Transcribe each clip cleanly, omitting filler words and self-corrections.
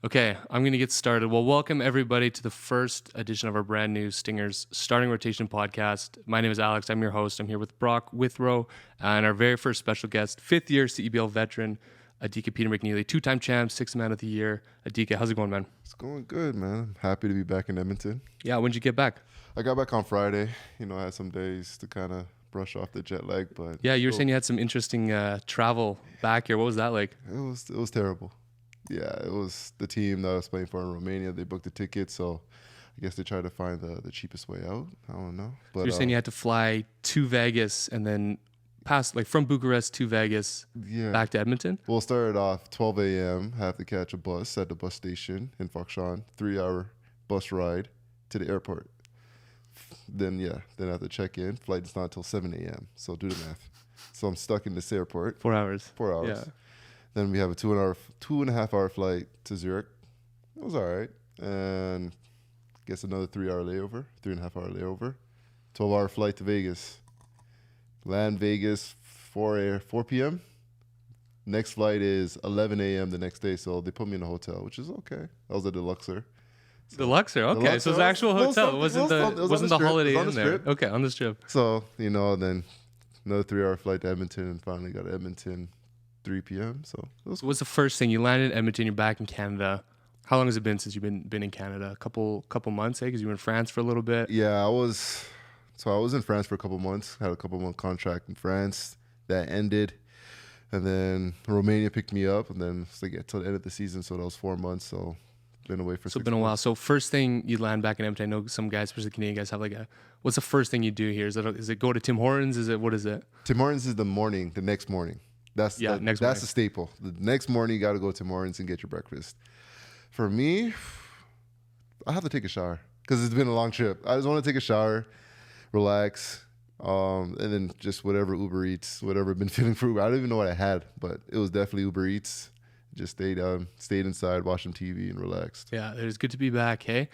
Okay, I'm going to get started. Well, welcome everybody to the first edition of our brand new Stingers Starting Rotation podcast. My name is Alex. I'm your host. I'm here with Brock Withrow and our very first special guest, fifth year CEBL veteran, Adika Peter-McNeilly, two-time champ, sixth man of the year. Adika, how's it going, man? It's going good, man. I'm happy to be back in Edmonton. Yeah, when'd you get back? I got back on Friday. I had some days to kind of brush off the jet lag, but Yeah, you were saying you had some interesting travel back here. What was that like? it was terrible. Yeah, it was the team that I was playing for in Romania. They booked the ticket, so I guess they tried to find the cheapest way out. I don't know. But So you're saying you had to fly to Vegas and then pass, like from Bucharest to Vegas, yeah. back to Edmonton? We'll start off 12 a.m. Have to catch a bus at the bus station in Foxshawn. 3-hour bus ride to the airport. Then I have to check in. Flight is not until 7 a.m. So do the math. So I'm stuck in this airport. 4 hours. 4 hours. Yeah. Then we have a 2.5 hour flight to Zurich. It was all right. And guess another 3-hour layover, 3.5 hour layover. 12-hour flight to Vegas. Land Vegas 4 p.m. Next flight is 11 a.m. the next day. So they put me in a hotel, which is okay. That was a Deluxer. The Luxor, okay. So it's an actual hotel. It wasn't the Holiday Inn there. Okay, on the strip. So, then another 3-hour flight to Edmonton and finally got to Edmonton 3 p.m. So What's the first thing? You landed in Edmonton, you're back in Canada. How long has it been since you've been in Canada? A couple months, because you were in France for a little bit. Yeah, I was in France for a couple months. Had a couple month contract in France that ended. And then Romania picked me up, and then it's like until the end of the season, so that was 4 months. So been away for 6 So it's been a while. So first thing you land back in Edmonton, I know some guys, especially Canadian guys, have what's the first thing you do here? Is it go to Tim Hortons? What is it? Tim Hortons is the next morning. That's the staple. The next morning you got to go to Tim Hortons and get your breakfast. For me, I have to take a shower because it's been a long trip. I just want to take a shower, relax, and then just whatever Uber Eats, whatever I've been feeling for Uber. I don't even know what I had, but it was definitely Uber Eats. Just stayed inside, watched some TV, and relaxed. Yeah, it was good to be back. Hey,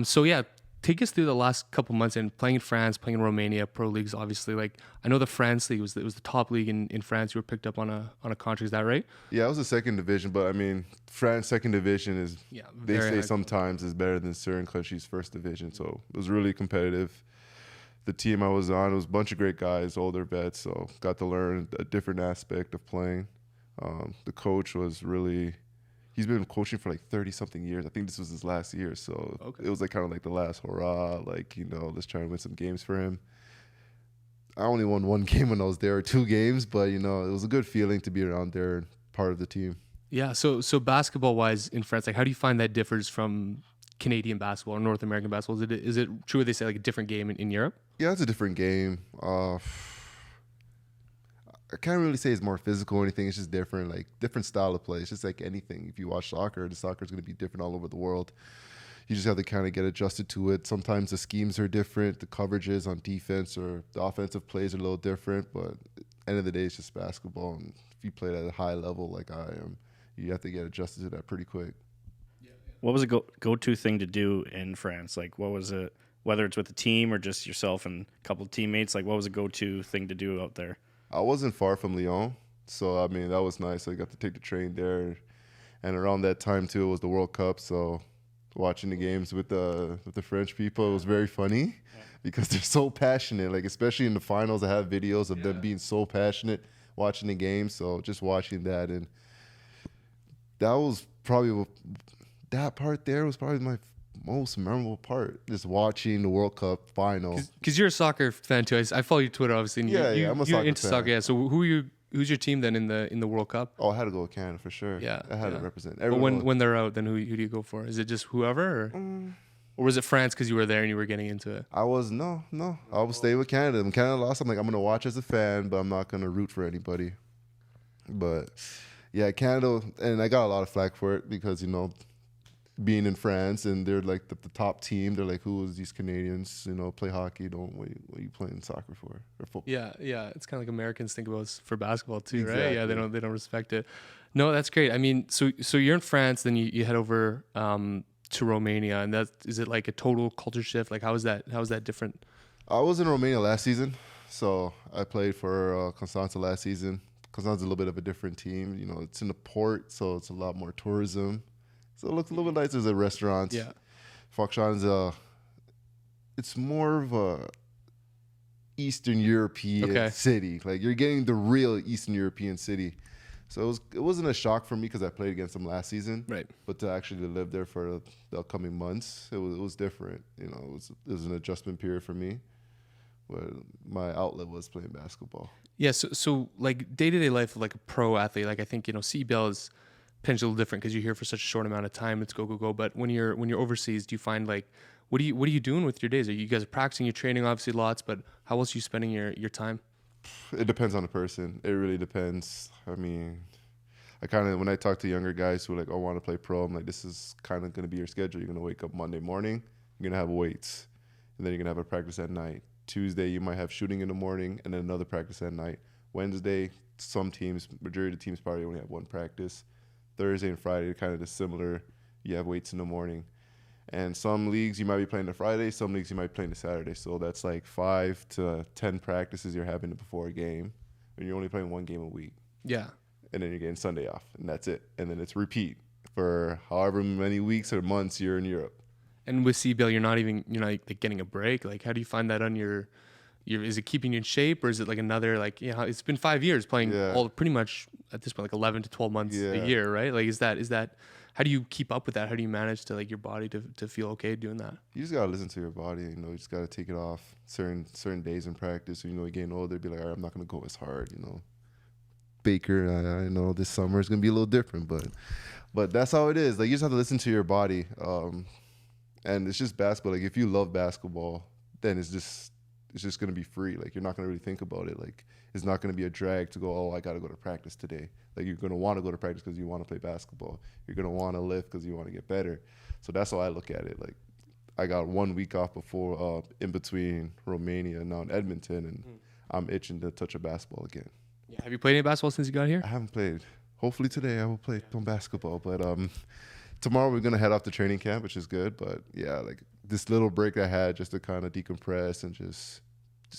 so yeah, take us through the last couple months and playing in France, playing in Romania, pro leagues. Obviously, I know the France league was the top league in France. You were picked up on a contract. Is that right? Yeah, it was the second division, but I mean, France second division is they say sometimes is better than certain countries' first division. So it was really competitive. The team I was on, it was a bunch of great guys, older vets, so got to learn a different aspect of playing. The coach was he's been coaching for like 30-something years. I think this was his last year. So It was kind of like the last hurrah, let's try and win some games for him. I only won one game when I was there, or 2 games, but, it was a good feeling to be around there and part of the team. Yeah, so basketball-wise in France, how do you find that differs from Canadian basketball or North American basketball? Is it true they say a different game in Europe? Yeah, it's a different game. I can't really say it's more physical or anything. It's just different, different style of play. It's just like anything. If you watch soccer, the soccer is going to be different all over the world. You just have to kind of get adjusted to it. Sometimes the schemes are different. The coverages on defense or the offensive plays are a little different. But at the end of the day, it's just basketball. And if you play at a high level like I am, you have to get adjusted to that pretty quick. What was a go-to thing to do in France? What was it, whether it's with the team or just yourself and a couple of teammates, what was a go-to thing to do out there? I wasn't far from Lyon, so, that was nice. I got to take the train there. And around that time, too, it was the World Cup, so watching the games with the French people, it was very funny because they're so passionate. Especially in the finals, I have videos of them being so passionate watching the game. So just watching that, and that was probably that part there was probably my most memorable part, just watching the World Cup final. Because you're a soccer fan too. I follow your Twitter, obviously. And I'm a soccer into fan. soccer. Yeah. So who's your team then in the World Cup? Oh, I had to go with Canada for sure. Yeah, I had to represent. But when they're out, then who do you go for? Is it just whoever, or was it France because you were there and you were getting into it? I was no. I will stay with Canada. When Canada lost, I'm gonna watch as a fan, but I'm not gonna root for anybody. But yeah, Canada, and I got a lot of flack for it because being in France and they're the top team. They're like, who is these Canadians? Play hockey. What are you playing soccer for or football? Yeah. It's kind of like Americans think about us for basketball too, Exactly. right? Yeah, they don't respect it. No, that's great. I mean, so you're in France, then you head over to Romania, and is it like a total culture shift? How is that different? I was in Romania last season, so I played for Constanța last season. Constanța is a little bit of a different team. It's in the port, so it's a lot more tourism. So it looks a little bit nicer as a restaurant. Yeah. Fokshan's it's more of a Eastern European city. Like you're getting the real Eastern European city. So it wasn't a shock for me because I played against them last season. Right. But to actually live there for the upcoming months, it was different. You know, it was an adjustment period for me. But my outlet was playing basketball. Yeah. So like day-to-day life of like a pro athlete, like I think, CEBL is potentially a little different because you're here for such a short amount of time. It's go, go, go. But when you're overseas, do you find like, what are you doing with your days? Are you guys practicing? You're training obviously lots, but how else are you spending your time? It depends on the person. It really depends. I mean, when I talk to younger guys who are like, I want to play pro, I'm like, this is kind of going to be your schedule. You're going to wake up Monday morning, you're going to have weights, and then you're going to have a practice at night. Tuesday, you might have shooting in the morning, and then another practice at night. Wednesday, some teams, majority of the teams probably only have one practice. Thursday and Friday are kind of similar. You have weights in the morning. And some leagues you might be playing the Friday, some leagues you might be playing the Saturday. So that's like 5 to 10 practices you're having before a game, and you're only playing one game a week. Yeah. And then you're getting Sunday off, and that's it. And then it's repeat for however many weeks or months you're in Europe. And with CEBL, you're not like getting a break. Like, how do you find that on your is it keeping you in shape, or is it like another, like, it's been 5 years playing all pretty much at this point, like 11 to 12 months a year, right? Like, is that how do you keep up with that? How do you manage to, like, your body to feel okay doing that? You just gotta listen to your body. You just gotta take it off certain days in practice. So, you're getting older, be like, all right, I'm not gonna go as hard. Baker, I know this summer is gonna be a little different, but that's how it is. Like, you just have to listen to your body. And it's just basketball. Like, if you love basketball, then it's just gonna be free. Like, you're not gonna really think about it. Like, it's not gonna be a drag to go, oh, I gotta go to practice today. Like, you're gonna want to go to practice because you want to play basketball. You're gonna want to lift because you want to get better. So that's how I look at it. Like, I got 1 week off before, in between Romania and now in Edmonton, and I'm itching to touch a basketball again. Yeah. Have you played any basketball since you got here? I haven't played. Hopefully today I will play some basketball, but tomorrow we're gonna head off to training camp, which is good. But yeah, like this little break I had just to kind of decompress and just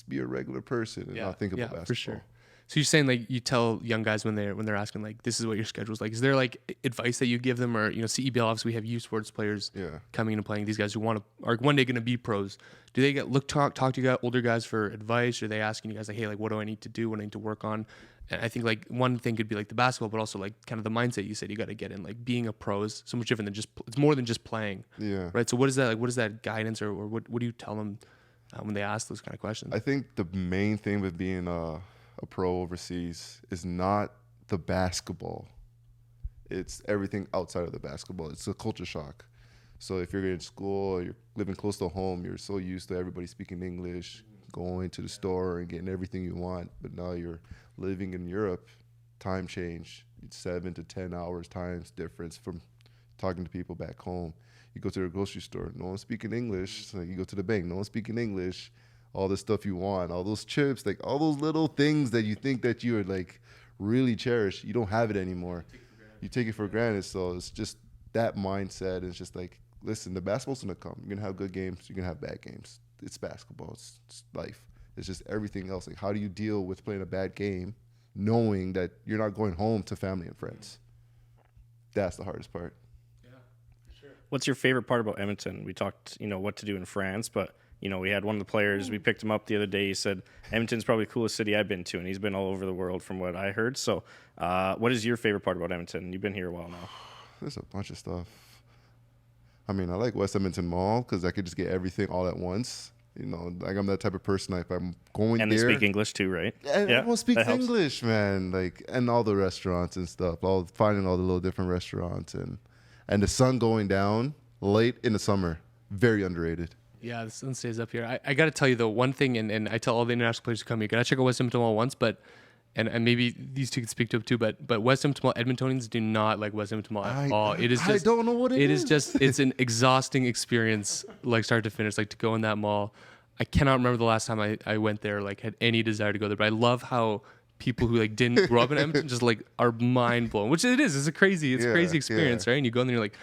be a regular person and not think about basketball. For sure. So you're saying, like, you tell young guys when they're asking, like, this is what your schedule's like. Is there, like, advice that you give them, or CEBL, obviously we have youth sports players coming into playing. These guys who are one day going to be pros. Do they talk to you guys, older guys for advice? Or are they asking you guys, like, hey, like, what do I need to do? What do I need to work on? And I think, like, one thing could be like the basketball, but also like kind of the mindset you said you got to get in. Like, being a pro is so much different than it's more than just playing. Yeah. Right. So what is that? Like, what is that guidance, or what do you tell them when they ask those kind of questions? I think the main thing with being a pro overseas is not the basketball. It's everything outside of the basketball. It's a culture shock. So if you're in school or you're living close to home, you're so used to everybody speaking English, going to the store and getting everything you want. But now you're living in Europe, time change. It's 7 to 10 hours times difference from talking to people back home. You go to the grocery store, no one's speaking English. So you go to the bank, no one's speaking English. All the stuff you want, all those chips, like all those little things that you think that you would like really cherish, you don't have it anymore. You take it for granted. So it's just that mindset. It's just like, listen, the basketball's gonna come. You're gonna have good games, you're gonna have bad games. It's basketball, it's life. It's just everything else. Like, how do you deal with playing a bad game knowing that you're not going home to family and friends? That's the hardest part. Yeah, for sure. What's your favorite part about Edmonton? We talked, what to do in France, but we had one of the players, we picked him up the other day. He said, Edmonton's probably the coolest city I've been to, and he's been all over the world from what I heard. So what is your favorite part about Edmonton? You've been here a while now. There's a bunch of stuff. I mean, I like West Edmonton Mall because I could just get everything all at once. Like, I'm that type of person. If I'm going and there. And they speak English too, right? Yeah, everyone speaks English, man. Like, and all the restaurants and stuff. Finding all the little different restaurants. And the sun going down late in the summer. Very underrated. Yeah, the sun stays up here. I got to tell you, though, one thing, and I tell all the international players who come here, got to check out West Edmonton Mall once, but and maybe these two can speak to it too, but West Edmonton Mall, Edmontonians do not like West Edmonton Mall at all. It is just, I don't know what it is. It is just, it's an exhausting experience, like start to finish, like to go in that mall. I cannot remember the last time I went there, like had any desire to go there, but I love how people who like didn't grow up in Edmonton just like are mind blown, which it is. It's a crazy experience, right? And you go in there, you're like,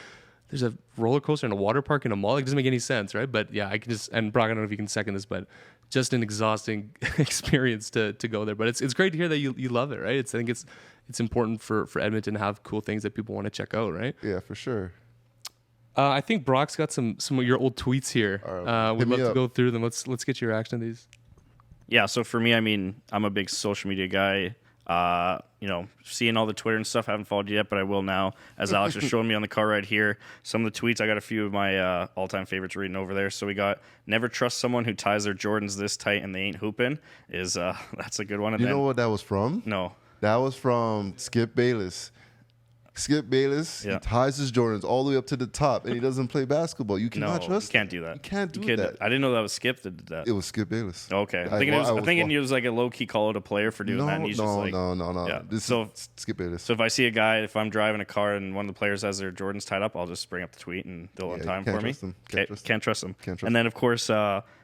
there's a roller coaster and a water park and a mall. Like, it doesn't make any sense, right? But yeah, I can just, and Brock, I don't know if you can second this, but just an exhausting experience to go there. But it's great to hear that you love it, right? I think it's important for Edmonton to have cool things that people want to check out, right? Yeah, for sure. I think Brock's got some of your old tweets here. Right, we'd love to go through them. Let's get your reaction to these. Yeah, so for me, I mean, I'm a big social media guy. Seeing all the Twitter and stuff, I haven't followed you yet, but I will now. As Alex was showing me on the car right here, some of the tweets, I got a few of my all-time favorites reading over there. So we got, never trust someone who ties their Jordans this tight and they ain't hooping. That's a good one. And you know what that was from? No. That was from Skip Bayless. Skip Bayless, he ties his Jordans all the way up to the top, and he doesn't play basketball. You cannot trust you can't do that. You can't do that. I didn't know that was Skip that did that. It was Skip Bayless. Okay. I'm thinking it was like a low-key call out a player for doing that. And he's no. Yeah. This is Skip Bayless. So if I see a guy, if I'm driving a car and one of the players has their Jordans tied up, I'll just bring up the tweet and they'll on time for me. Can't trust them. And then, of course,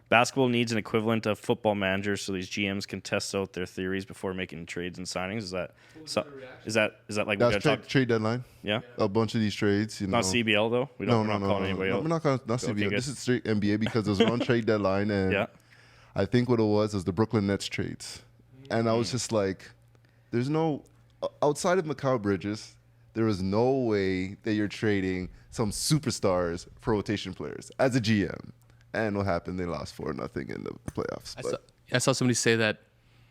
basketball needs an equivalent of Football Manager, so these GMs can test out their theories before making trades and signings. Is that like that's trade deadline? Yeah, a bunch of these trades. Not CBL though. We're not calling anybody out. We're not CBL. This is straight NBA because it was on trade deadline, and I think what it was the Brooklyn Nets trades, and I was just like, there's no outside of Mikal Bridges, there is no way that you're trading some superstars for rotation players as a GM. And what happened? They lost 4-0 in the playoffs. I saw somebody say that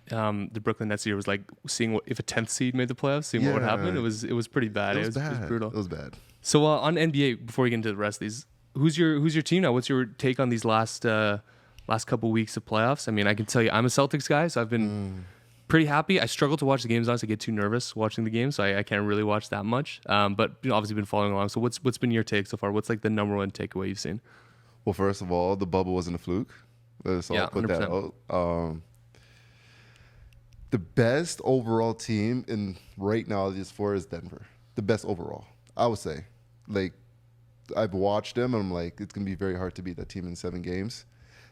the Brooklyn Nets year was like seeing if a 10th seed made the playoffs, seeing what would happen. It was pretty bad. It was brutal. It was bad. So on NBA, before we get into the rest of these, who's your team now? What's your take on these last couple weeks of playoffs? I mean, I can tell you, I'm a Celtics guy, so I've been pretty happy. I struggle to watch the games. Honestly, I get too nervous watching the games, so I can't really watch that much. But obviously, been following along. So what's been your take so far? What's like the number one takeaway you've seen? Well, first of all, the bubble wasn't a fluke. Let's all put 100%. That out. The best overall team in right now is Denver. The best overall, I would say. Like, I've watched them, and I'm like, it's going to be very hard to beat that team in 7 games.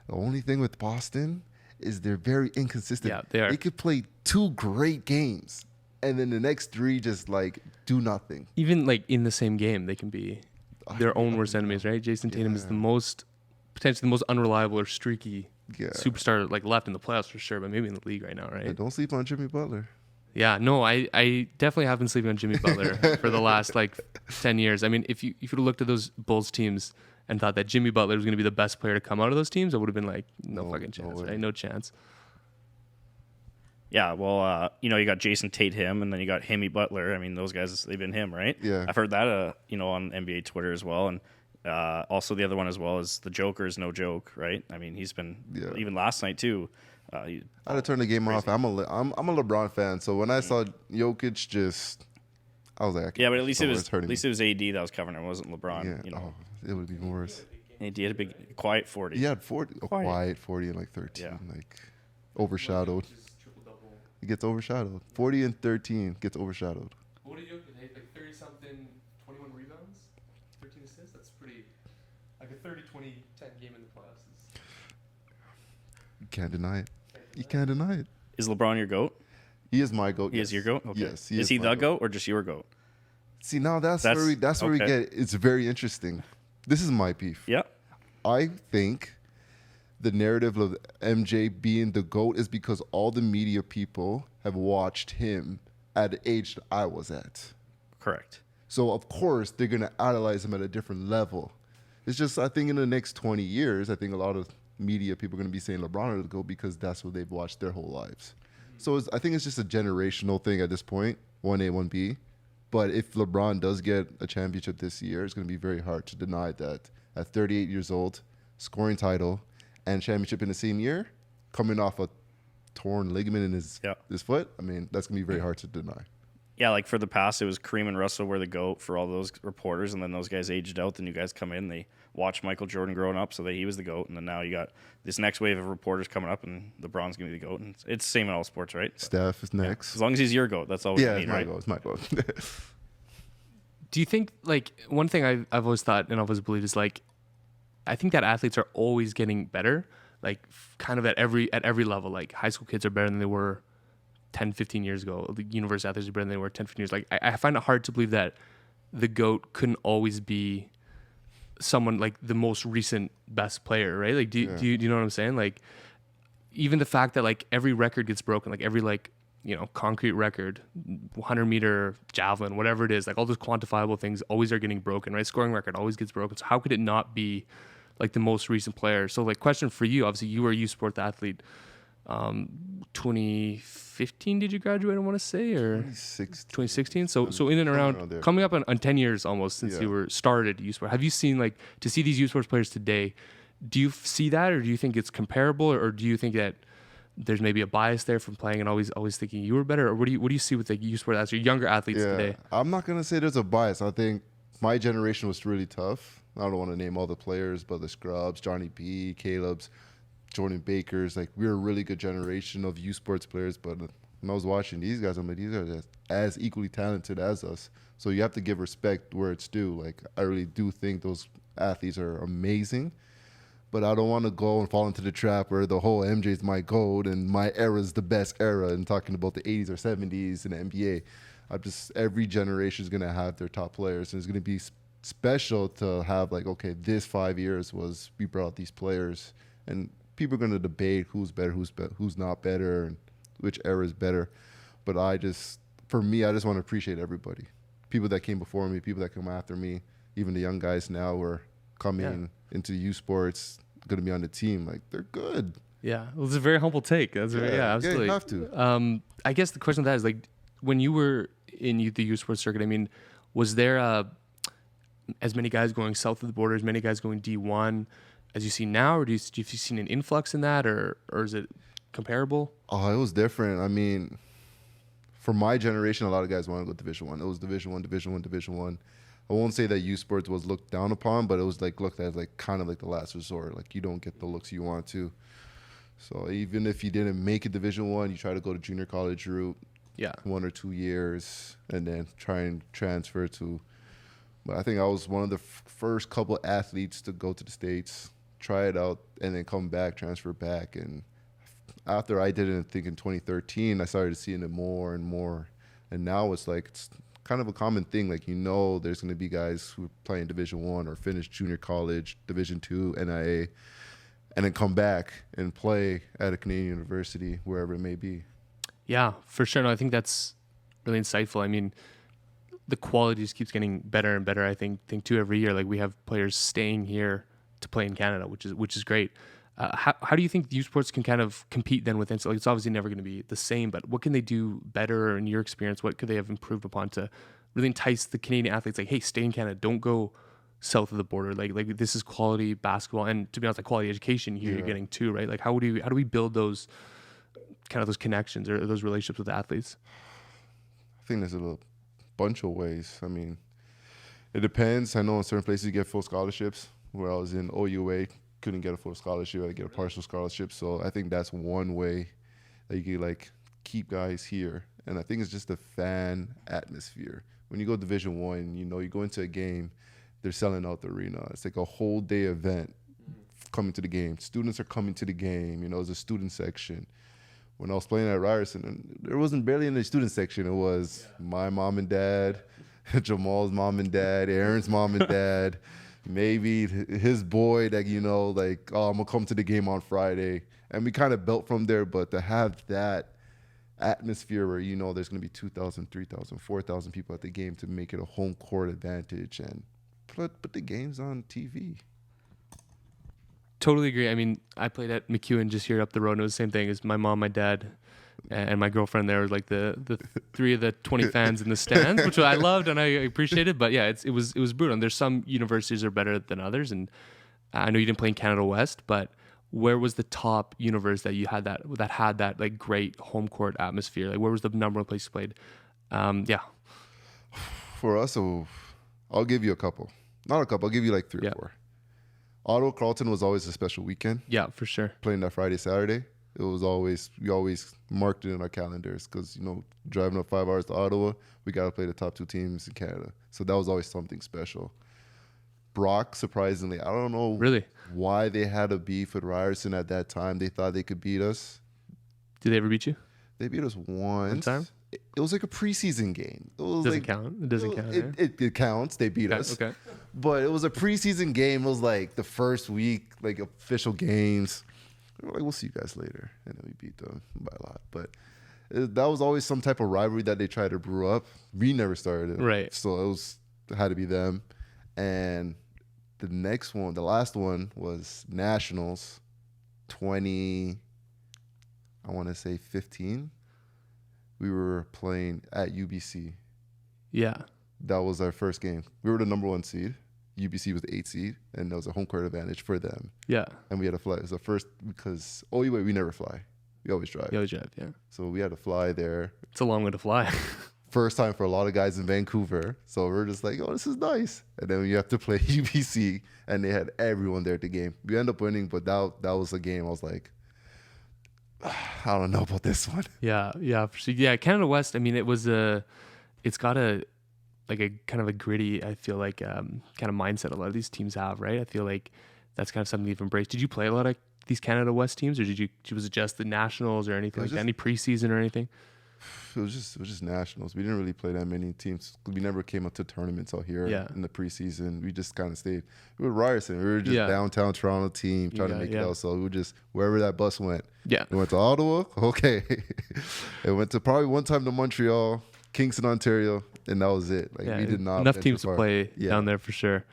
The only thing with Boston is they're very inconsistent. Yeah, they are. They could play 2 great games, and then the next 3 just, like, do nothing. Even, like, in the same game, they can be their own worst enemies, right? Jason Tatum is potentially the most unreliable or streaky superstar like left in the playoffs for sure, but maybe in the league right now, right? Yeah, don't sleep on Jimmy Butler. Yeah, no, I definitely have been sleeping on Jimmy Butler for the last like 10 years. I mean, if you would have looked at those Bulls teams and thought that Jimmy Butler was going to be the best player to come out of those teams, I would have been like, no fucking chance, right? No chance. Yeah, well, you got Jason Tatum, and then you got Himmy Butler. I mean, those guys, they've been him, right? Yeah. I've heard that, on NBA Twitter as well. And also the other one as well is the Joker is no joke, right? I mean, he's been, even last night too. I had to turn the game off. I'm a LeBron fan, so when I saw Jokic I was like, yeah, but at least it was AD that was covering it. It wasn't LeBron. Yeah, it would be even worse. AD had a big, quiet 40. He had 40, quiet 40 and like 13, like overshadowed. He gets overshadowed. 40 and 13 gets overshadowed. What did Jokic hit? Like 30-something, 21 rebounds, 13 assists? That's pretty, like a 30-20-10 game in the playoffs. You can't deny it. You can't deny it. Is LeBron your GOAT? He is my GOAT. He is your GOAT? Okay. Yes. Is he the GOAT or just your GOAT? See, now that's where we get, it's very interesting. This is my beef. Yeah. I think the narrative of MJ being the GOAT is because all the media people have watched him at the age that I was at. Correct. So, of course, they're going to idolize him at a different level. It's just, I think in the next 20 years, I think a lot of media people are going to be saying LeBron is the GOAT because that's what they've watched their whole lives. So I think it's just a generational thing at this point, 1A, 1B. But if LeBron does get a championship this year, it's going to be very hard to deny that at 38 years old, scoring title, and championship in the same year, coming off a torn ligament in his foot, I mean, that's going to be very hard to deny. Yeah, like for the past, it was Kareem and Russell were the GOAT for all those reporters, and then those guys aged out. The new guys come in, they watch Michael Jordan growing up, so he was the GOAT, and then now you got this next wave of reporters coming up, and LeBron's going to be the GOAT. And it's the same in all sports, right? Steph is next. Yeah. As long as he's your GOAT, that's all we need, right? It's my GOAT. Do you think, like, one thing I've always thought and I've always believed is, like, I think that athletes are always getting better, like, kind of at every level. Like, high school kids are better than they were 10, 15 years ago. The university athletes are better than they were 10, 15 years. Like, I find it hard to believe that the GOAT couldn't always be someone, like, the most recent best player, right? Like, do you know what I'm saying? Like, even the fact that, like, every record gets broken, like, every, like, concrete record, 100-meter javelin, whatever it is, like all those quantifiable things always are getting broken, right? Scoring record always gets broken. So how could it not be like the most recent player? So like question for you, obviously you were a youth sports athlete. 2015 did you graduate, I want to say, or 2016? So in and around coming up on 10 years almost since you were started youth sport. Have you seen, like, to see these youth sports players today, do you see that, or do you think it's comparable, or do you think that there's maybe a bias there from playing and always thinking you were better? Or what do you see with the youth sport as your younger athletes today? I'm not gonna say there's a bias. I think my generation was really tough. I don't want to name all the players, but the Scrubs, Johnny B, Caleb's, Jordan Baker's, like, we were a really good generation of youth sports players. But when I was watching these guys, I'm like, these are as equally talented as us. So you have to give respect where it's due. Like, I really do think those athletes are amazing, but I don't want to go and fall into the trap where the whole MJ's my goat and my era is the best era, and talking about the 80s or 70s in the NBA. Every generation is going to have their top players, and it's going to be special to have, like, okay, this 5 years we brought out these players, and people are going to debate who's better, who's not better, and which era is better. But for me, I just want to appreciate everybody. People that came before me, people that come after me, even the young guys now who are coming into youth sports, going to be on the team. Like, they're good. Yeah, well, it's a very humble take. Absolutely. Yeah, you have to. I guess the question of that is, like, when you were in the youth sports circuit, I mean, was there as many guys going south of the border, as many guys going D1 as you see now, or do you seen an influx in that, or is it comparable? Oh, it was different. I mean, for my generation, a lot of guys wanted to go Division 1. It was Division 1, Division 1, Division 1. I won't say that youth sports was looked down upon, but it was like looked at as like kind of like the last resort. Like, you don't get the looks you want to. So even if you didn't make it Division 1, you try to go to junior college route, 1 or 2 years, and then try and transfer to. But I think I was one of the first couple athletes to go to the States, try it out, and then come back, transfer back. And after I did it, I think in 2013, I started seeing it more and more. And now it's like, it's kind of a common thing. Like, there's going to be guys who play in Division 1 or finish junior college, Division 2, NIA, and then come back and play at a Canadian university, wherever it may be. Yeah, for sure. No, I think that's really insightful. I mean, the quality just keeps getting better and better, I think too, every year. Like, we have players staying here to play in Canada, which is great. How do you think youth sports can kind of compete then with like, it's obviously never going to be the same, but what can they do better, in your experience? What could they have improved upon to really entice the Canadian athletes? Like, hey, stay in Canada, don't go south of the border. Like this is quality basketball, and to be honest, like, quality education here you're getting too, right? Like, how do we build those kind of those connections or those relationships with athletes? I think there's a bunch of ways. I mean, it depends. I know in certain places you get full scholarships. Where I was in OUA, couldn't get a full scholarship. I had to get a partial scholarship. So I think that's one way that you can, like, keep guys here. And I think it's just the fan atmosphere. When you go Division 1, you go into a game, they're selling out the arena. It's like a whole day event coming to the game. Students are coming to the game. There's a student section. When I was playing at Ryerson, there wasn't barely any student section. It was my mom and dad, Jamal's mom and dad, Aaron's mom and dad, maybe his boy that, like, oh, I'm going to come to the game on Friday. And we kind of built from there, but to have that atmosphere where, there's going to be 2,000, 3,000, 4,000 people at the game to make it a home court advantage and put the games on TV. Totally agree. I mean, I played at McEwen just here up the road, and it was the same thing as my mom, my dad, and my girlfriend. There was like the 3 of the 20 fans in the stands, which I loved and I appreciated. But yeah, it was brutal. And there's some universities are better than others. And I know you didn't play in Canada West, but where was the top university that you had that had that like great home court atmosphere? Like, where was the number one place you played? For us, I'll give you a couple. Not a couple. I'll give you like 3 or 4. Ottawa Carleton was always a special weekend. Yeah, for sure. Playing that Friday, Saturday. It was always, we always marked it in our calendars because, driving up 5 hours to Ottawa, we got to play the top 2 teams in Canada. So that was always something special. Brock, surprisingly, I don't know really why they had a beef with Ryerson at that time. They thought they could beat us. Did they ever beat you? They beat us once. One time? It was like a preseason game. Doesn't count. It doesn't count. It counts. They beat us. Okay. But it was a preseason game. It was like the first week, like official games. We were like, we'll see you guys later. And then we beat them by a lot. But that was always some type of rivalry that they tried to brew up. We never started it. Right. So it had to be them. And the last one was Nationals 15. We were playing at UBC. Yeah. That was our first game. We were the number 1 seed. UBC was the 8th seed, and that was a home court advantage for them. Yeah. And we had to fly. It was the first because we never fly. We always drive. You always drive, yeah. So we had to fly there. It's a long way to fly. First time for a lot of guys in Vancouver. So we're just like, oh, this is nice. And then you have to play UBC, and they had everyone there at the game. We ended up winning, but that was a game I was like, I don't know about this one. Yeah. Yeah, Canada West, I mean, it's got a kind of a gritty, I feel like, kind of mindset a lot of these teams have, right? I feel like that's kind of something you've embraced. Did you play a lot of these Canada West teams, or was it just the Nationals or anything like that? Any preseason or anything? It was just Nationals. We didn't really play that many teams. We never came up to tournaments out here in the preseason. We just kind of stayed. We were Ryerson. We were just downtown Toronto team trying to make it out. So we were just wherever that bus went. Yeah. We went to Ottawa. Okay. It went to probably one time to Montreal, Kingston, Ontario, and that was it. Like we did not enough teams to play down there for sure.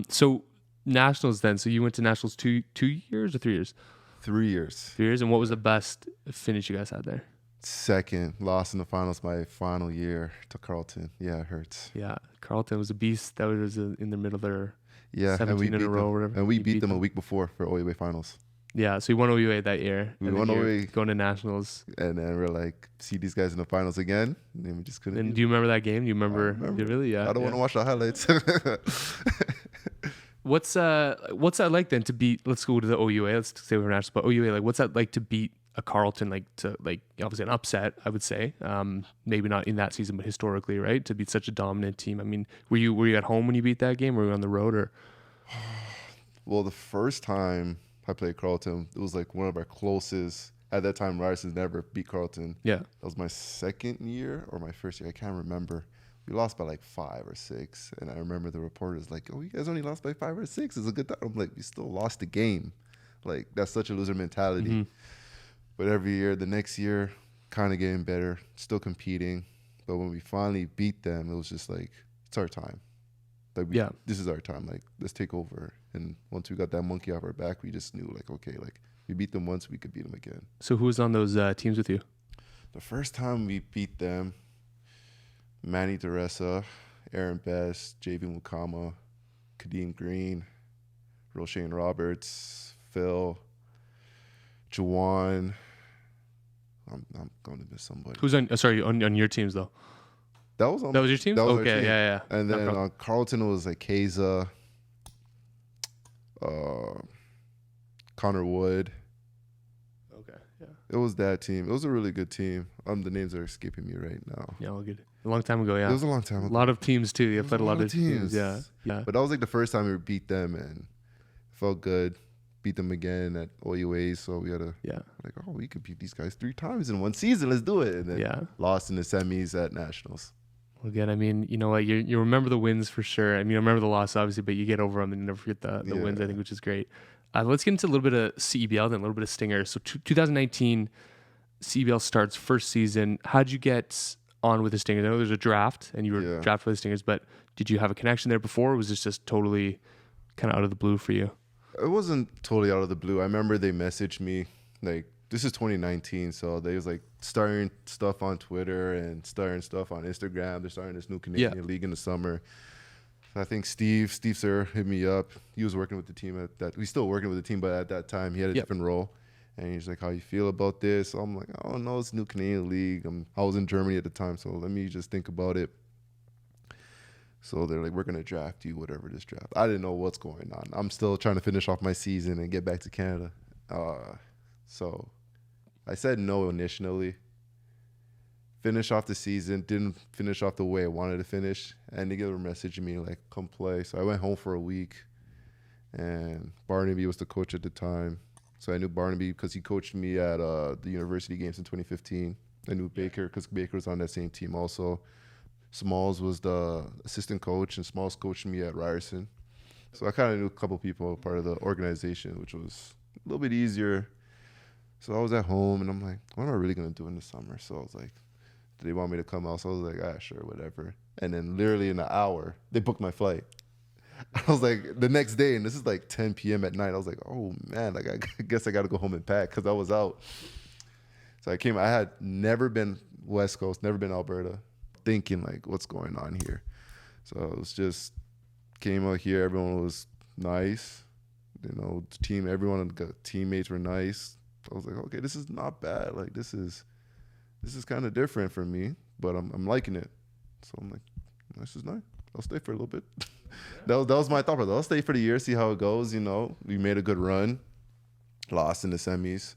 So Nationals then. So you went to Nationals 2 years or 3 years? 3 years. 3 years. And what was the best finish you guys had there? Second, lost in the finals my final year to Carleton. Yeah, it hurts. Yeah, Carleton was a beast. That was in the middle there. Yeah, 17 in a row or whatever. And we beat them a week before for OUA finals. Yeah, so you won OUA that year. We won OUA. Going to Nationals. And then we're like, see these guys in the finals again. And then we just couldn't. And do you remember that game? Do you remember? Really? Yeah. I don't want to watch the highlights. What's that like then to beat? Let's go to the OUA. Let's stay with Nationals, but OUA, like, what's that like to beat a Carleton, obviously an upset, I would say. Maybe not in that season, but historically, right? To beat such a dominant team. I mean, were you at home when you beat that game, or were you on the road, or? Well, the first time I played Carleton, it was like one of our closest. At that time, Ryerson never beat Carleton. Yeah. That was my second year or my first year. I can't remember. We lost by like 5 or 6. And I remember the reporters like, oh, you guys only lost by 5 or 6. It's a good time. I'm like, we still lost the game. Like, that's such a loser mentality. Mm-hmm. But every year, the next year, kind of getting better, still competing. But when we finally beat them, it was just like, it's our time. Like, this is our time. Like, let's take over. And once we got that monkey off our back, we just knew, like, okay, like, we beat them once, we could beat them again. So who was on those teams with you? The first time we beat them, Manny Teresa, Aaron Best, Javian Mukama, Kadeem Green, Roshane Roberts, Phil, Jawan. I'm going to miss somebody. Who's on your teams though? That was your team. Okay, team. Yeah. And then on Carleton was like Keza, Connor Wood. Okay, yeah. It was that team. It was a really good team. The names are escaping me right now. Yeah, all good. A long time ago, yeah. It was a long time ago. A lot of teams too. You played a lot of teams. Yeah. But that was like the first time we beat them, and it felt good. Beat them again at OUA, so we had to like, oh, we could beat these guys 3 times in one season. Let's do it. And then lost in the semis at Nationals. Well, again, I mean, you know what? You remember the wins for sure. I mean, you remember the loss, obviously, but you get over them and you never forget the wins, I think, which is great. Let's get into a little bit of CEBL, then a little bit of Stinger. So 2019, CEBL starts first season. How'd you get on with the Stingers? I know there's a draft, and you were drafted for the Stingers, but did you have a connection there before, or was this just totally kind of out of the blue for you? It wasn't totally out of the blue. I remember they messaged me, like, this is 2019, so they was like starting stuff on Twitter and starting stuff on Instagram. They're starting this new Canadian league in the summer. I think Steve Sir hit me up. He was working with the team at that. He's still working with the team, but at that time he had a different role. And he's like, "How you feel about this?" So I'm like, "Oh no, it's new Canadian league." I was in Germany at the time, so let me just think about it. So they're like, "We're gonna draft you, whatever this draft." I didn't know what's going on. I'm still trying to finish off my season and get back to Canada. So I said no initially. Finish off the season, didn't finish off the way I wanted to finish, and they were messaging me like, "Come play." So I went home for a week, and Barnaby was the coach at the time. So I knew Barnaby because he coached me at the university games in 2015. I knew Baker because Baker was on that same team also. Smalls was the assistant coach, and Smalls coached me at Ryerson. So I kind of knew a couple people part of the organization, which was a little bit easier. So I was at home, and I'm like, what am I really going to do in the summer? So I was like, do they want me to come out? So I was like, sure, whatever. And then literally in an hour, they booked my flight. I was like, the next day, and this is like 10 p.m. at night, I was like, oh, man, like I guess I got to go home and pack because I was out. So I had never been West Coast, never been Alberta, thinking like, what's going on here? So it was just, came out here, everyone was nice. You know, everyone, the teammates were nice. I was like, okay, this is not bad. Like this is kind of different for me, but I'm liking it. So I'm like, this is nice. I'll stay for a little bit. That was my thought process. I'll stay for the year, see how it goes. You know, we made a good run, lost in the semis,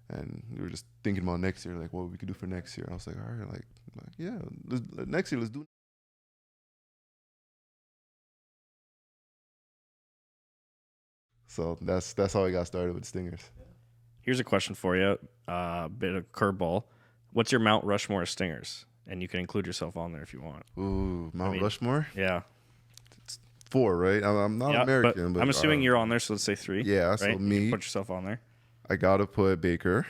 and we were just thinking about next year, like what we could do for next year. I was like, all right, like yeah, next year let's do. So that's how I got started with Stingers. Here's a question for you, a bit of curveball. What's your Mount Rushmore Stingers? And you can include yourself on there if you want. Ooh, Mount Rushmore? Yeah. It's 4, right? I'm not American, but I'm assuming you're on there, so let's say 3. Yeah, right? so me. You put yourself on there. I got to put Baker.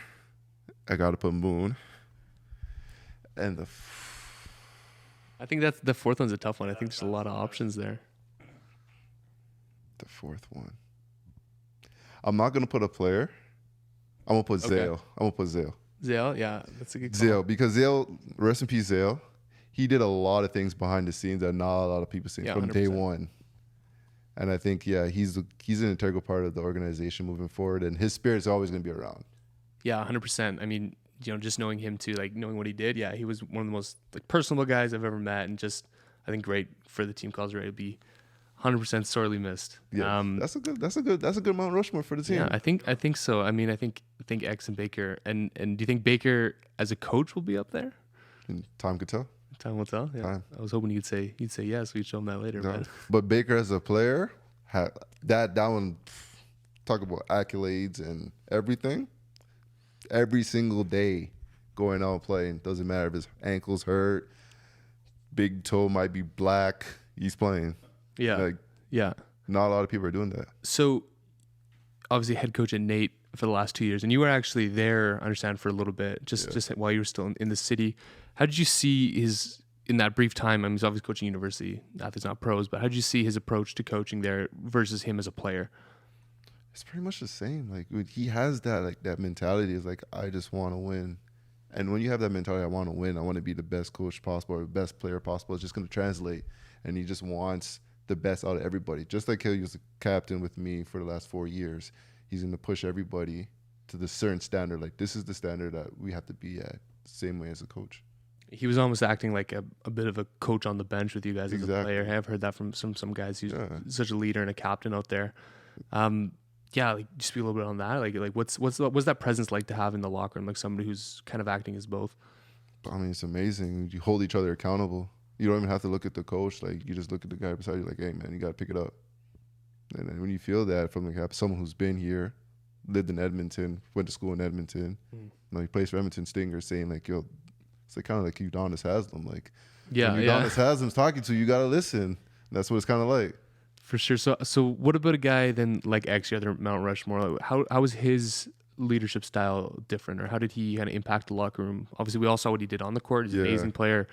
I got to put Moon. And I think that's the 4th one's a tough one. I think there's a lot of options there. The 4th one. I'm not going to put a player. I'm going to put Zale. I'm going to put Zale. Zale, yeah, that's a good call. Zale, because Zale, rest in peace, Zale. He did a lot of things behind the scenes that not a lot of people see from 100%. Day one. And I think, yeah, he's an integral part of the organization moving forward, and his spirit is always going to be around. Yeah, 100%. I mean, you know, just knowing him too, like knowing what he did, yeah, he was one of the most like personable guys I've ever met, and just I think great for the team calls ready to be 100% sorely missed. Yeah, that's a good Mount Rushmore for the team. Yeah, I think so. I mean, I think X and Baker, and do you think Baker as a coach will be up there? And time could tell. Time will tell. Yeah, I was hoping you'd say yes. We'd show him that later. No. But Baker as a player, that one, talk about accolades and everything. Every single day, going out and playing, doesn't matter if his ankle's hurt, big toe might be black, he's playing. Yeah, yeah. Not a lot of people are doing that. So, obviously, head coach at Nate for the last 2 years, and you were actually there, I understand, for a little bit, just while you were still in the city. How did you see in that brief time? I mean, he's obviously coaching university athletes, not pros, but how did you see his approach to coaching there versus him as a player? It's pretty much the same. Like he has that mentality is like, I just want to win. And when you have that mentality, I want to win, I want to be the best coach possible or the best player possible, it's just going to translate. And he just wants the best out of everybody. Just like he was the captain with me for the last 4 years, he's going to push everybody to the certain standard. Like, this is the standard that we have to be at, the same way as a coach. He was almost acting like a bit of a coach on the bench with you guys as a player. I've heard that from some guys. He's such a leader and a captain out there. Yeah, like just speak a little bit on that. Like what's that presence like to have in the locker room? Like somebody who's kind of acting as both. I mean, it's amazing. You hold each other accountable. You don't even have to look at the coach. Like, you just look at the guy beside you like, hey, man, you got to pick it up. And then when you feel that from someone who's been here, lived in Edmonton, went to school in Edmonton, he plays for Edmonton Stingers, saying like, yo, it's like kind of like Udonis Haslam. Like, when Udonis Haslam's talking to you, got to listen. And that's what it's kind of like. For sure. So what about a guy then like X, the other Mount Rushmore? How was his leadership style different, or how did he kind of impact the locker room? Obviously, we all saw what he did on the court. He's an amazing player.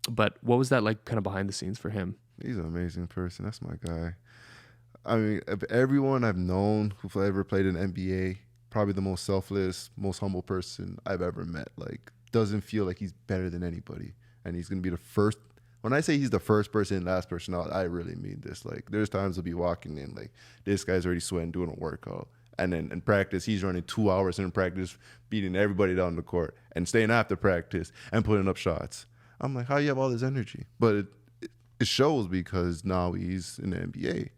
But what was that like kind of behind the scenes for him? He's an amazing person. That's my guy. I mean, of everyone I've known who've ever played in NBA, probably the most selfless, most humble person I've ever met. Like, doesn't feel like he's better than anybody. And he's going to be the first. When I say he's the first person and last person out, I really mean this. Like, there's times he'll be walking in, like, this guy's already sweating, doing a workout. And then in practice, he's running 2 hours in practice, beating everybody down the court and staying after practice and putting up shots. I'm like, how do you have all this energy? But it shows because now he's in the NBA.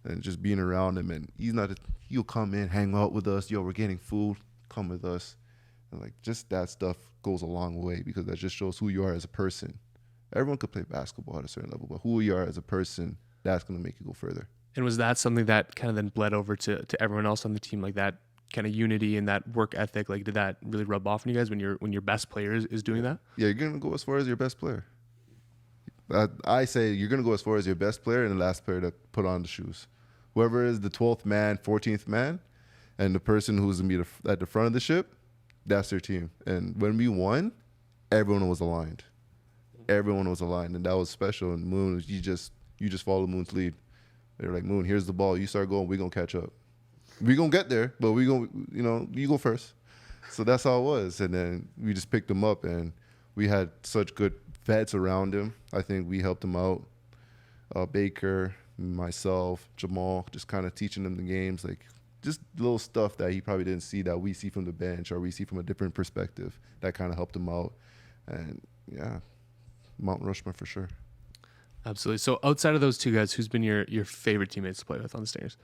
And just being around him, and he'll come in, hang out with us. Yo, we're getting food, come with us. And like, just that stuff goes a long way, because that just shows who you are as a person. Everyone could play basketball at a certain level, but who you are as a person, that's going to make you go further. And was that something that kind of then bled over to everyone else on the team, like that kind of unity and that work ethic? Like, did that really rub off on you guys when your best player is doing that? Yeah, you're going to go as far as your best player. I say you're going to go as far as your best player and the last player to put on the shoes. Whoever is the 12th man, 14th man, and the person who's gonna be at the front of the ship, that's their team. And when we won, everyone was aligned. Everyone was aligned, and that was special. And Moon, you just follow Moon's lead. They're like, Moon, here's the ball. You start going, we're gonna catch up. We're gonna get there, but you go first. So that's how it was. And then we just picked him up, and we had such good vets around him. I think we helped him out. Baker, myself, Jamal, just kind of teaching him the games, like just little stuff that he probably didn't see that we see from the bench or we see from a different perspective that kind of helped him out. And yeah, Mount Rushmore for sure. Absolutely. So outside of those two guys, who's been your favorite teammates to play with on the Stingers?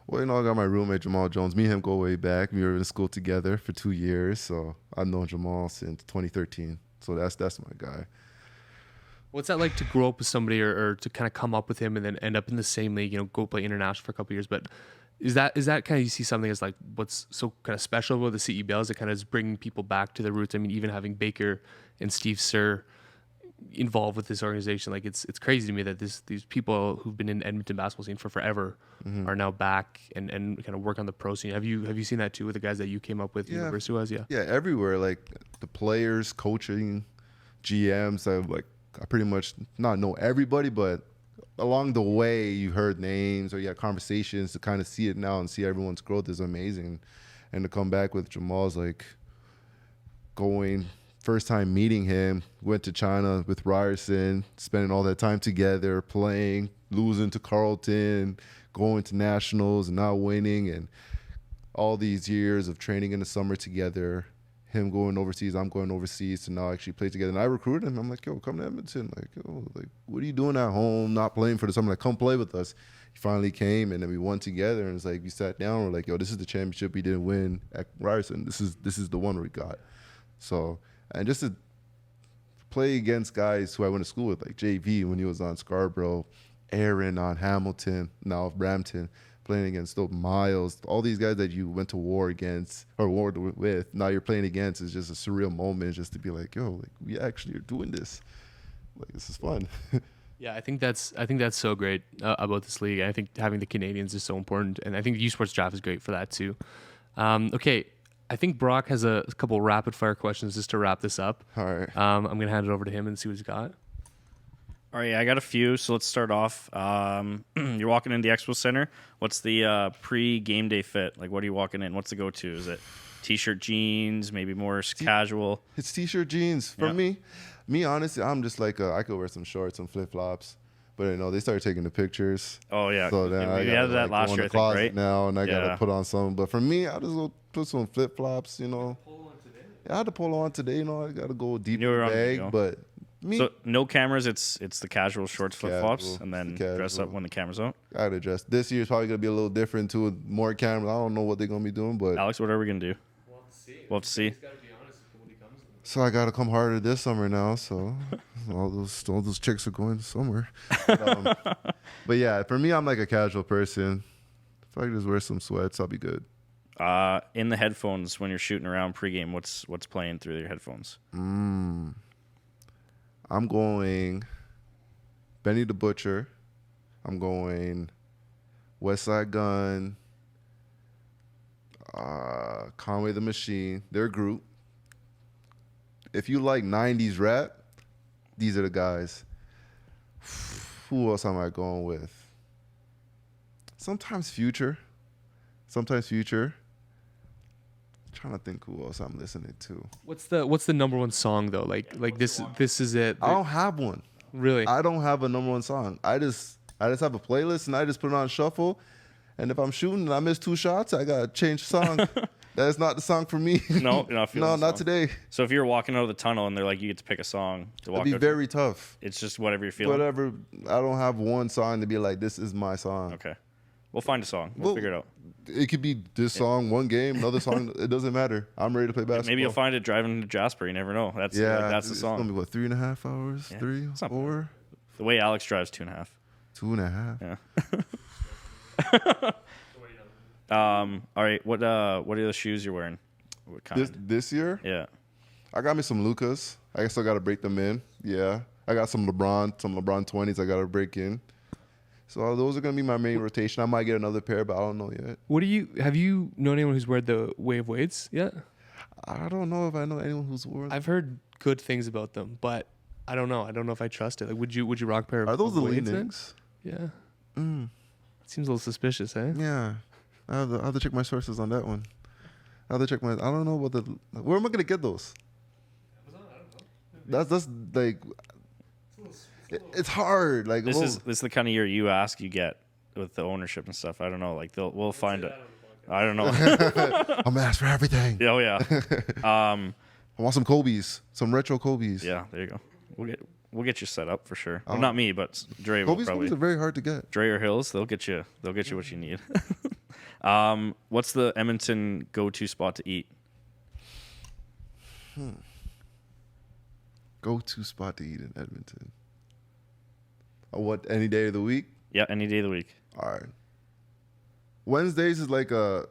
Well, I got my roommate, Jamal Jones. Me and him go way back. We were in school together for 2 years. So I've known Jamal since 2013. So that's my guy. What's that like to grow up with somebody or to kind of come up with him and then end up in the same league, go play international for a couple of years? But is that kind of, you see something as like what's so kind of special about the CEBL is it kind of is bringing people back to their roots? I mean, even having Baker and Steve Sir involved with this organization, like it's crazy to me that these people who've been in the Edmonton basketball scene for forever are now back and kind of work on the pro scene. Have you seen that too with the guys that you came up with university wise? Yeah, everywhere, like the players, coaching, GMs. I pretty much not know everybody, but along the way you heard names or you had conversations. To kind of see it now and see everyone's growth is amazing. And to come back with Jamal's like going first time meeting him, went to China with Ryerson, spending all that time together, playing, losing to Carleton, going to nationals and not winning, and all these years of training in the summer together, him going overseas, I'm going overseas to now actually play together. And I recruited him. I'm like, yo, come to Edmonton. Like, yo, what are you doing at home, not playing for the summer? Like, come play with us. He finally came, and then we won together. And it's like, we sat down. We're like, yo, this is the championship we didn't win at Ryerson. This is the one we got. So, and just to play against guys who I went to school with, like JV when he was on Scarborough, Aaron on Hamilton, now Brampton, playing against Miles, all these guys that you went to war against or warred with, now you're playing against, is just a surreal moment just to be like, yo, like we actually are doing this. Like, this is fun. Yeah, I think that's so great about this league. I think having the Canadians is so important, and I think the U Sports draft is great for that too. Okay, I think Brock has a couple rapid fire questions just to wrap this up. All right. I'm gonna hand it over to him and see what he's got. All right, I got a few, so let's start off. You're walking into the Expo Center. What's the pre-game day fit? Like, what are you walking in? What's the go-to? Is it T-shirt, jeans, maybe more casual? It's T-shirt, jeans. For me, honestly, I'm just like, I could wear some shorts, some flip-flops. But, they started taking the pictures. Oh, yeah. So then I got that last year, I think, right? Now, and I got to put on some. But for me, I just go put some flip-flops, I had to polo on today, I got to go deep in the bag, but... So no cameras, it's the casual shorts, flip-flops, and then dress up when the camera's out? I gotta dress. This year's probably going to be a little different too, with more cameras. I don't know what they're going to be doing, but... Alex, what are we going to do? We'll have to see. So I got to come harder this summer now, so all those chicks are going somewhere. But yeah, for me, I'm like a casual person. If I could just wear some sweats, I'll be good. In the headphones, when you're shooting around pregame, what's playing through your headphones? I'm going Benny the Butcher. I'm going West Side Gun, Conway the Machine. They're a group. If you like 90s rap, these are the guys. Who else am I going with? Sometimes Future. Trying to think who else I'm listening to. What's the number one song though? Like this is it. I don't have one. Really? I don't have a number one song. I just have a playlist and I just put it on shuffle. And if I'm shooting and I miss 2 shots, I gotta change the song. That's not the song for me. No, not today. So if you're walking out of the tunnel and they're like, you get to pick a song to walk, it'd be very tough. It's just whatever you're feeling. Whatever. I don't have one song to be like, this is my song. Okay. We'll find a song. We'll figure it out. It could be this song, one game, another song. It doesn't matter. I'm ready to play basketball. Maybe you'll find it driving to Jasper. You never know. That's the song. It's going to be, 3.5 hours? 3, 4? The way Alex drives, 2.5. 2.5? Yeah. All right. What are the shoes you're wearing? What kind? This year? Yeah. I got me some Lucas. I still got to break them in. Yeah. I got some LeBron 20s I got to break in. So those are going to be my main rotation. I might get another pair, but I don't know yet. Have you known anyone who's wear the Wave weights yet? I don't know if I know anyone who's worn. I've heard good things about them, but I don't know. I don't know if I trust it. Like, would you rock a pair of Are those the weights Leanings? Yeah. It seems a little suspicious, eh? Yeah. I have to check my sources on that one. I don't know what where am I going to get those? Amazon? I don't know. That's like, it's hard. Like this is the kind of year you ask, you get with the ownership and stuff. I don't know. Like we'll find it. I don't know. I'm gonna ask for everything. Oh yeah. I want some Kobe's, some retro Kobe's. Yeah, there you go. We'll get you set up for sure. Well, not me, but Dre will probably. Kobe's are very hard to get. Dre or Hills, they'll get you what you need. What's the Edmonton go-to spot to eat? Go-to spot to eat in Edmonton. What, any day of the week? Yeah, any day of the week. All right. Wednesdays is like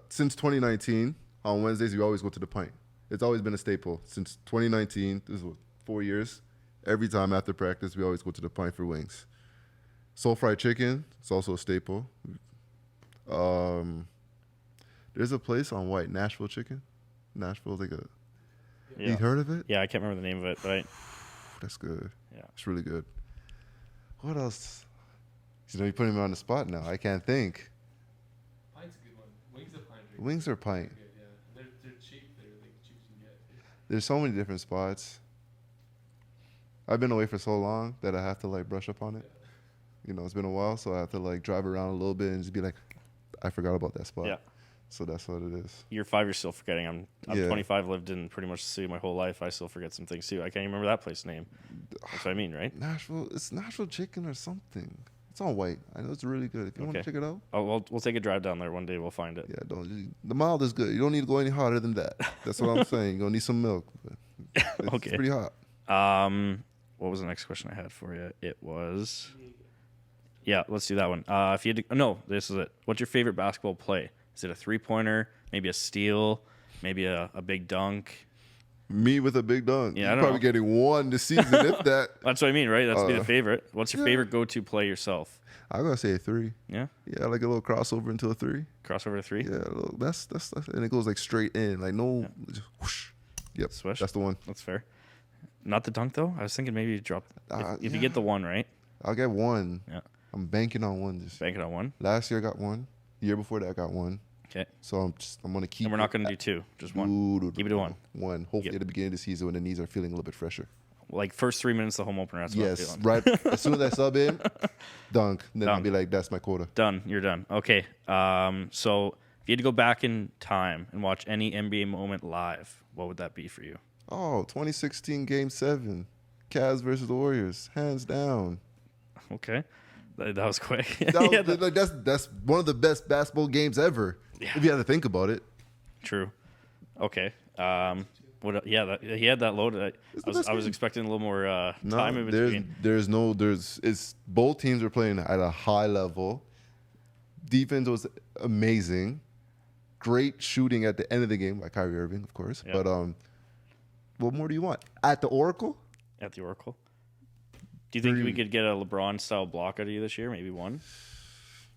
since 2019. On Wednesdays, we always go to the Pint. It's always been a staple since 2019. This is 4 years. Every time after practice, we always go to the Pint for wings. Soul fried chicken. It's also a staple. There's a place on White, Nashville Chicken. Nashville's like You heard of it? Yeah, I can't remember the name of it, but That's good. Yeah, it's really good. What else? You're putting me on the spot now. I can't think. Pint's a good one. Wings are pint. Wings are pint. Good, yeah. They're cheap. They're like cheap as you can get. There's so many different spots. I've been away for so long that I have to like brush up on it. It's been a while, so I have to like drive around a little bit and just be like, I forgot about that spot. Yeah. So that's what it is. You're 5, you're still forgetting. I'm 25, lived in pretty much the city my whole life. I still forget some things too. I can't even remember that place name. That's what I mean, right? It's Nashville Chicken or something. It's on White. I know it's really good. If you want to check it out. Oh, we'll take a drive down there one day. We'll find it. Yeah, the mild is good. You don't need to go any hotter than that. That's what I'm saying. You're going to need some milk. It's okay. pretty hot. What was the next question I had for you? It was... Yeah, let's do that one. If you had to, no, this is it. What's your favorite basketball play? Is it a three-pointer, maybe a steal, maybe a big dunk? Me with a big dunk. Yeah, You're probably getting one this season, if that. That's what I mean, right? That's be the favorite. What's your favorite go-to play yourself? I'm going to say a 3. Yeah? Yeah, like a little crossover into a 3. Crossover to 3? Yeah, that's and it goes like straight in. Like just whoosh. Yep, swish. That's the one. That's fair. Not the dunk, though? I was thinking maybe you drop if you get the one, right? I'll get one. Yeah. I'm banking on one. Banking on one? Last year I got one. The year before that I got one. Okay. So I'm going to keep And we're not going to do 2, just one. Keep it to 1. One. Hopefully at the beginning of the season when the knees are feeling a little bit fresher. Like first 3 minutes of the home opener. That's what I'm feeling. Right. As soon as I sub in, dunk. Then I'll be like, that's my quota. Done. You're done. Okay. So if you had to go back in time and watch any NBA moment live, what would that be for you? Oh, 2016 Game 7. Cavs versus the Warriors. Hands down. Okay. That was quick. That's one of the best basketball games ever. Yeah. If you had to think about it. True. Okay. He had that loaded. I was expecting a little more time in between. It's both teams were playing at a high level. Defense was amazing. Great shooting at the end of the game, like Kyrie Irving, of course. Yep. But what more do you want? At the Oracle? At the Oracle. Do you think we could get a LeBron-style block out of you this year? Maybe one?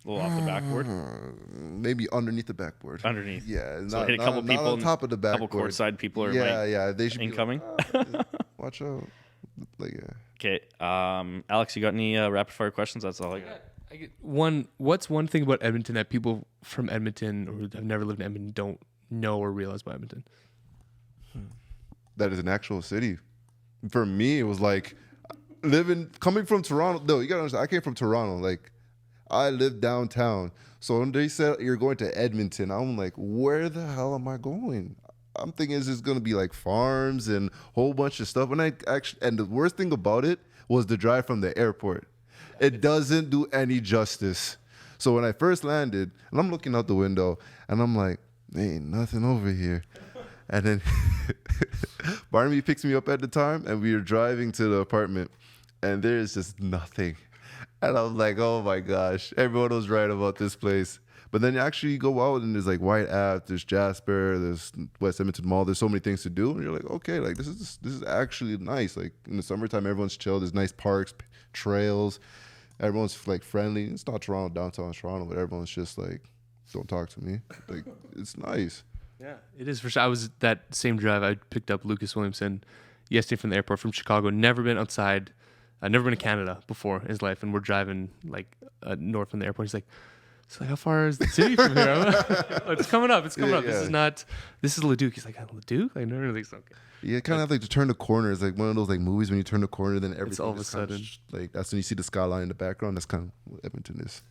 A little off the backboard? Maybe underneath the backboard. Underneath. Yeah. So hit a couple people on top of the backboard. A couple courtside people are they should incoming. Watch out. Okay. Alex, you got any rapid-fire questions? That's all I got. What's one thing about Edmonton that people from Edmonton or who have never lived in Edmonton don't know or realize about Edmonton? That is an actual city. For me, it was like coming from Toronto. No, you gotta understand. I came from Toronto. Like, I lived downtown. So when they said you're going to Edmonton, I'm like, where the hell am I going? I'm thinking it's just gonna be like farms and a whole bunch of stuff. And the worst thing about it was the drive from the airport. It doesn't do any justice. So when I first landed, and I'm looking out the window, and I'm like, there ain't nothing over here. And then Barnaby picks me up at the time, and we were driving to the apartment, and there's just nothing. And I'm like, oh my gosh, everyone was right about this place. But then actually you go out, and there's like White Ave, there's Jasper, there's West Edmonton Mall. There's so many things to do, and you're like, okay, like this is actually nice. Like in the summertime, everyone's chill. There's nice parks, trails, everyone's like friendly. It's not Toronto, downtown Toronto, but everyone's just like, don't talk to me. Like, it's nice. Yeah, it is for sure. I was that same drive. I picked up Lucas Williamson yesterday from the airport from Chicago. Never been outside. Never been to Canada before in his life, and we're driving like north from the airport. He's like, "So how far is the city from here?" Oh, it's coming up. It's coming up. This is Leduc. He's like, Leduc? I never really okay. Yeah, kind of have like to turn the corner. It's like one of those like movies when you turn the corner, then everything all of a sudden like that's when you see the skyline in the background. That's kind of what Edmonton is.